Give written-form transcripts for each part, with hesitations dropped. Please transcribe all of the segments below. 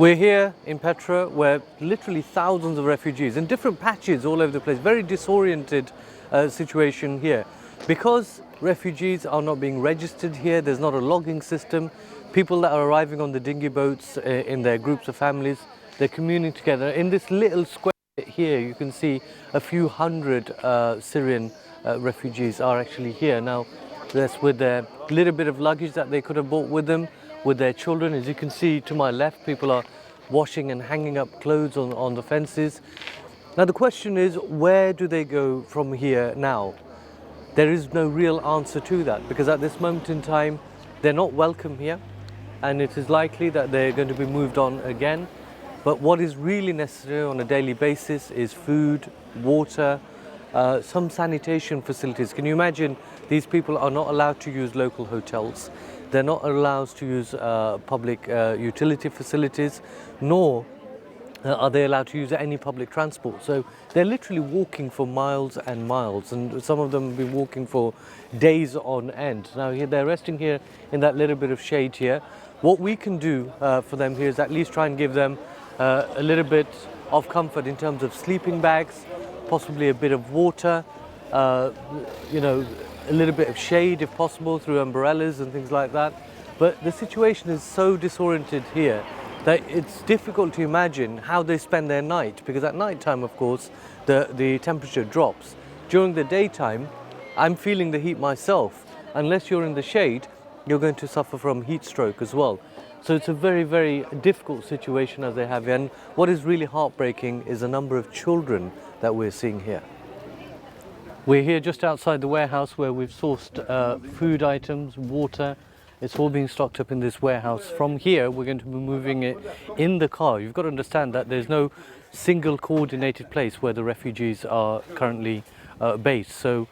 We're here in Petra where literally thousands of refugees in different patches all over the place, very disoriented situation here. Because refugees are not being registered here, there's not a logging system, people that are arriving on the dinghy boats in their groups of families, they're communing together. In this little square here you can see a few hundred Syrian refugees are actually here. Now that's with their little bit of luggage that they could have brought with them, with their children. As you can see to my left, people are washing and hanging up clothes on the fences. Now the question is, where do they go from here now? There is no real answer to that, because at this moment in time they're not welcome here, and it is likely that they're going to be moved on again. But what is really necessary on a daily basis is food, water, some sanitation facilities. Can you imagine, these people are not allowed to use local hotels, they're not allowed to use public utility facilities, nor are they allowed to use any public transport. So they're literally walking for miles and miles, and some of them have been walking for days on end. Now they're resting here in that little bit of shade here. What we can do for them here is at least try and give them a little bit of comfort in terms of sleeping bags, possibly a bit of water, you know, a little bit of shade if possible through umbrellas and things like that. But the situation is so disoriented here that it's difficult to imagine how they spend their night, because at night time, of course, the temperature drops. During the daytime, I'm feeling the heat myself. Unless you're in the shade, you're going to suffer from heat stroke as well. So it's a very, very difficult situation as they have here. And what is really heartbreaking is the number of children that we're seeing here. We're here just outside the warehouse where we've sourced food items, water. It's all being stocked up in this warehouse. From here, we're going to be moving it in the car. You've got to understand that there's no single coordinated place where the refugees are currently based. So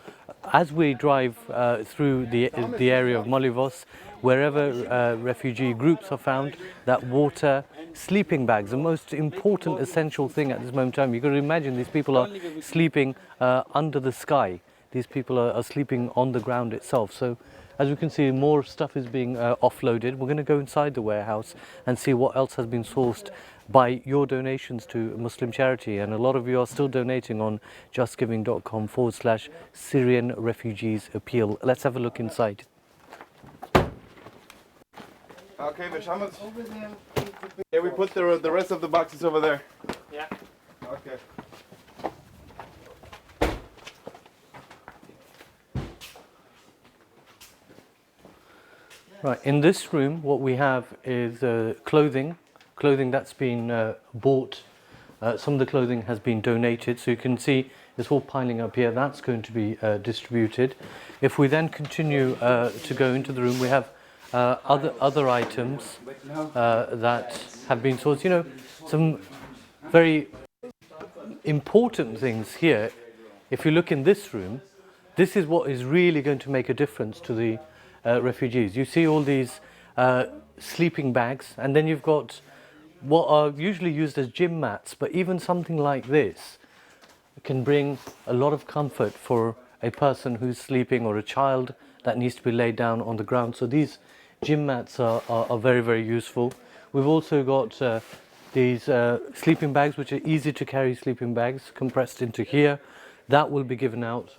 as we drive through the area of Lesvos, wherever refugee groups are found, that water, sleeping bags, the most important essential thing at this moment in time. You've got to imagine these people are sleeping under the sky. These people are sleeping on the ground itself. So as we can see, more stuff is being offloaded. We're going to go inside the warehouse and see what else has been sourced by your donations to Muslim charity. And a lot of you are still donating on justgiving.com/Syrian Refugees Appeal. Let's have a look inside. Okay, Mohammed. Yeah, we put the rest of the boxes over there. Yeah. Okay. Right, in this room what we have is clothing that's been bought. Some of the clothing has been donated, so you can see it's all piling up here. That's going to be distributed. If we then continue to go into the room, we have other items that have been sourced. You know, some very important things here. If you look in this room, this is what is really going to make a difference to the refugees. You see all these sleeping bags, and then you've got what are usually used as gym mats, but even something like this can bring a lot of comfort for a person who's sleeping or a child that needs to be laid down on the ground. So these gym mats are very, very useful. We've also got these sleeping bags, which are easy to carry sleeping bags, compressed into here. That will be given out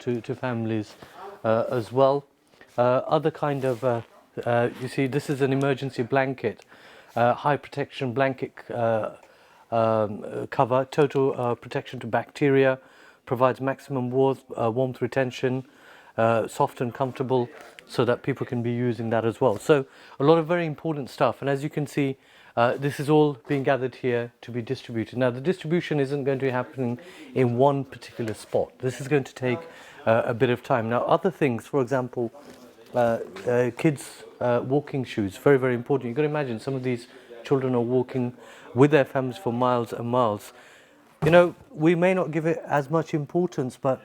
to families as well. Other kind of, you see, this is an emergency blanket, high protection blanket cover, total protection to bacteria, provides maximum warmth retention, soft and comfortable, so that people can be using that as well. So a lot of very important stuff, and as you can see, this is all being gathered here to be distributed. Now the distribution isn't going to be happening in one particular spot. This is going to take a bit of time. Now other things, for example, kids walking shoes, very, very important. You've got to imagine some of these children are walking with their families for miles and miles. You know, we may not give it as much importance, but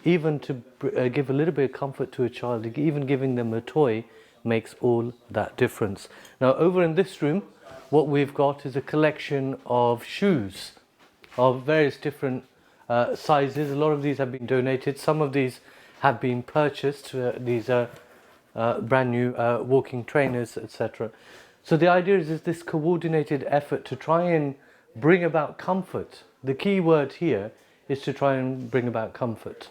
even to give a little bit of comfort to a child, even giving them a toy makes all that difference. Now over in this room, what we've got is a collection of shoes of various different sizes. A lot of these have been donated, some of these have been purchased. These are brand new walking trainers, etc. So the idea is this coordinated effort to try and bring about comfort. The key word here is to try and bring about comfort.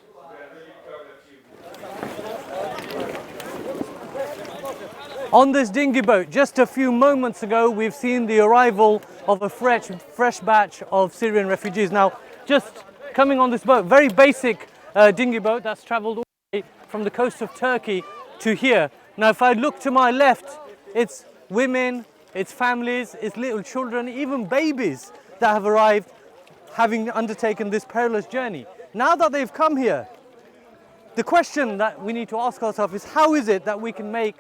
On this dinghy boat, just a few moments ago, we've seen the arrival of a fresh batch of Syrian refugees. Now, just coming on this boat, very basic dinghy boat that's traveled all the way from the coast of Turkey to here. Now, if I look to my left, it's women, it's families, it's little children, even babies that have arrived, having undertaken this perilous journey. Now that they've come here, the question that we need to ask ourselves is, how is it that we can make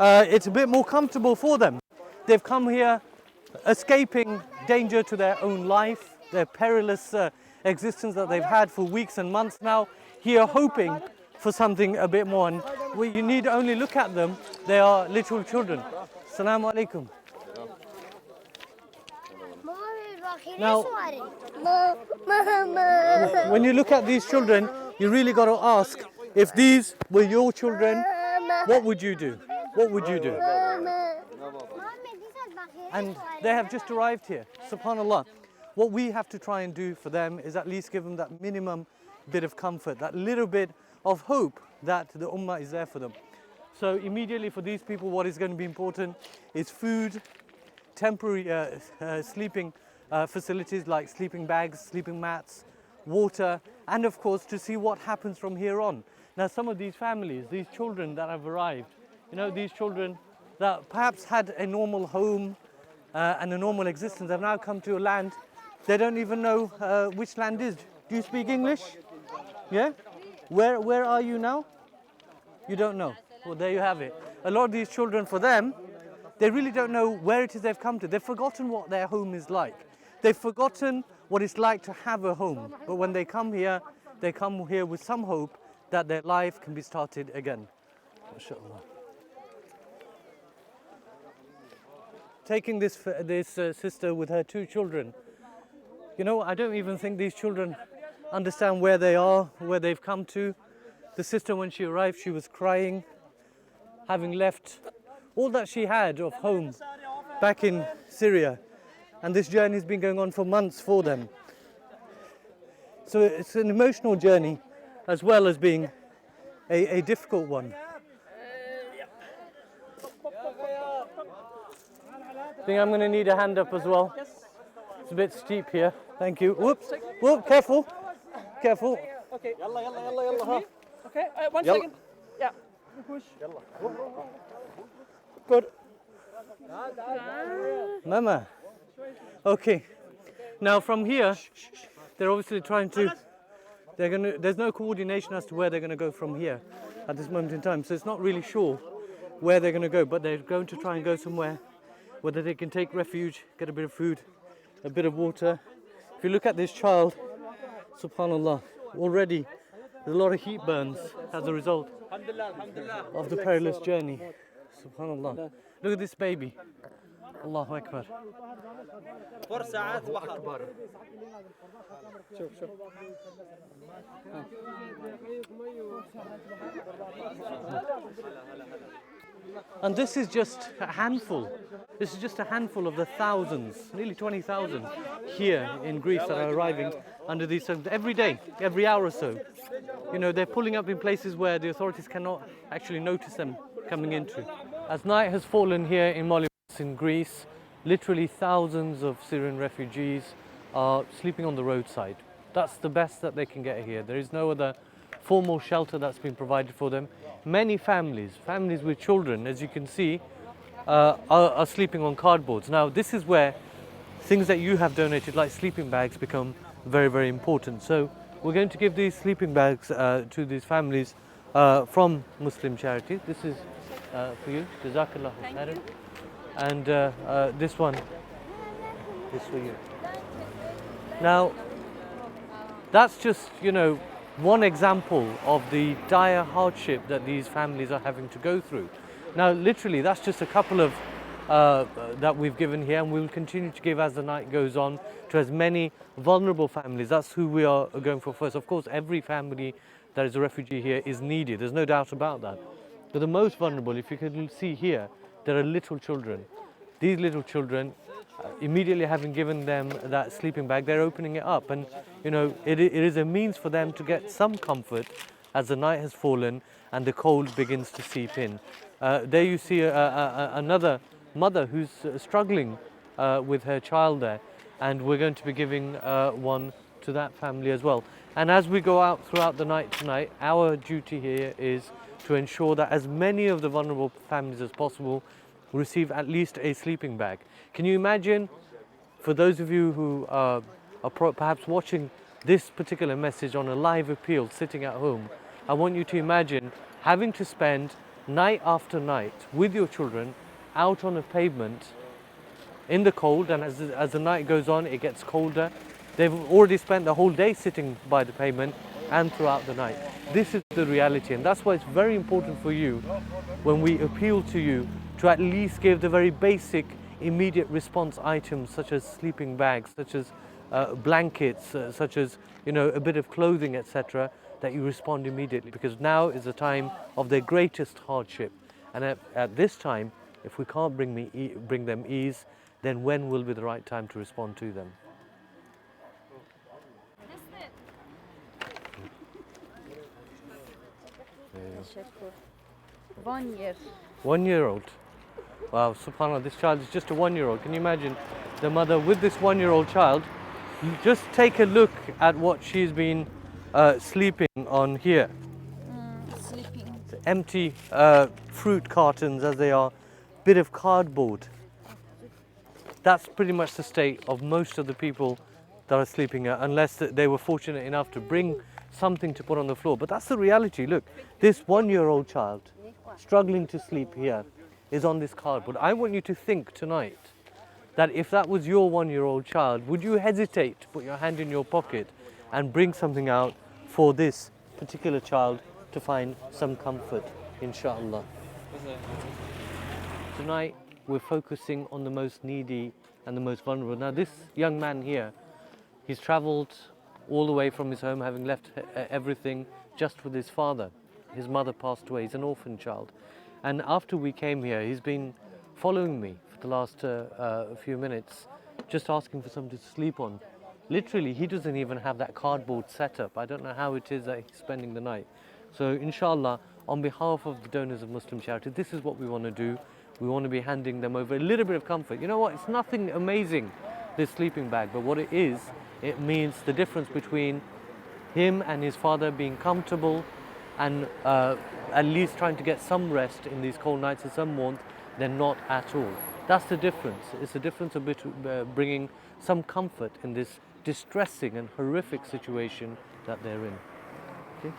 it's a bit more comfortable for them? They've come here escaping danger to their own life, their perilous existence that they've had for weeks and months now, here hoping for something a bit more. And you need only look at them, they are little children. Assalamu alaikum. Now, when you look at these children, you really got to ask, if these were your children, what would you do? What would you do? And they have just arrived here, subhanAllah. What we have to try and do for them is at least give them that minimum bit of comfort, that little bit of hope that the Ummah is there for them. So immediately for these people, what is going to be important is food, temporary sleeping facilities like sleeping bags, sleeping mats, water, and of course to see what happens from here on. Now some of these families, these children that have arrived, you know, these children that perhaps had a normal home and a normal existence have now come to a land they don't even know which land is. Do you speak English? Yeah? Where are you now? You don't know. Well, there you have it. A lot of these children, for them, they really don't know where it is they've come to. They've forgotten what their home is like. They've forgotten what it's like to have a home. But when they come here with some hope that their life can be started again. MashaAllah. Taking this sister with her two children, you know, I don't even think these children understand where they are, where they've come to. The sister, when she arrived, she was crying, having left all that she had of home back in Syria. And this journey has been going on for months for them. So it's an emotional journey as well as being a difficult one. I think I'm going to need a hand up as well. It's a bit steep here. Thank you. Whoops. Whoop, careful. Careful. Okay. Yalla, yalla, yalla, yalla, huh? Okay, 1 second. Yeah. Push. Yalla. Good. Mama. Okay. Now from here, they're obviously trying to, there's no coordination as to where they're going to go from here at this moment in time. So it's not really sure where they're going to go, but they're going to try and go somewhere whether they can take refuge, get a bit of food, a bit of water. If you look at this child, subhanAllah, already there's a lot of heat burns as a result of the perilous journey. Subhanallah. Look at this baby. Allahu Akbar. And this is just a handful. This is just a handful of the thousands, nearly 20,000 here in Greece that are arriving under these circumstances every day, every hour or so. You know, they're pulling up in places where the authorities cannot actually notice them coming into. As night has fallen here in Molyvos in Greece, literally thousands of Syrian refugees are sleeping on the roadside. That's the best that they can get here. There is no other formal shelter that's been provided for them. Many families with children, as you can see, are sleeping on cardboards. Now, this is where things that you have donated, like sleeping bags, become very, very important. So we're going to give these sleeping bags to these families from Muslim charities. This is for you. Jazakallah khairan. And this one is for you. Now, that's just, you know, one example of the dire hardship that these families are having to go through. Now, literally, that's just a couple of that we've given here, and we will continue to give as the night goes on to as many vulnerable families. That's who we are going for first. Of course, every family that is a refugee here is needed. There's no doubt about that. But the most vulnerable, if you can see here, there are little children. these little children, immediately having given them that sleeping bag, they're opening it up, and you know, it is a means for them to get some comfort as the night has fallen and the cold begins to seep in. There you see another mother who's struggling with her child there, and we're going to be giving one to that family as well. And as we go out throughout the night tonight, our duty here is to ensure that as many of the vulnerable families as possible receive at least a sleeping bag. Can you imagine, for those of you who are perhaps watching this particular message on a live appeal sitting at home, I want you to imagine having to spend night after night with your children out on a pavement in the cold, and as the night goes on it gets colder. They've already spent the whole day sitting by the pavement and throughout the night. This is the reality, and that's why it's very important for you, when we appeal to you, to at least give the very basic immediate response items such as sleeping bags, such as blankets, such as, you know, a bit of clothing, etc., that you respond immediately, because now is the time of their greatest hardship. And at this time, if we can't bring them ease, then when will be the right time to respond to them? Yeah. 1 year. 1 year old. Wow, subhanAllah, this child is just a 1 year old. Can you imagine the mother with this 1 year old child? You just take a look at what she's been sleeping on here. Sleeping. Empty fruit cartons as they are, bit of cardboard. That's pretty much the state of most of the people that are sleeping here, unless they were fortunate enough to bring something to put on the floor. But that's the reality. Look, this 1 year old child struggling to sleep here is on this cardboard. I want you to think tonight that if that was your 1 year old child, would you hesitate to put your hand in your pocket and bring something out for this particular child to find some comfort, inshallah? Tonight we're focusing on the most needy and the most vulnerable. Now this young man here, he's travelled all the way from his home, having left everything just with his father. His mother passed away. He's an orphan child. And after we came here, he's been following me for the last few minutes, just asking for something to sleep on. Literally, he doesn't even have that cardboard setup. I don't know how it is that he's spending the night. So inshallah, on behalf of the donors of Muslim Charity, this is what we want to do. We want to be handing them over a little bit of comfort. You know what? It's nothing amazing, this sleeping bag, but what it is, it means the difference between him and his father being comfortable and at least trying to get some rest in these cold nights and some warmth, than not at all. That's the difference. It's the difference of bringing some comfort in this distressing and horrific situation that they're in. Okay?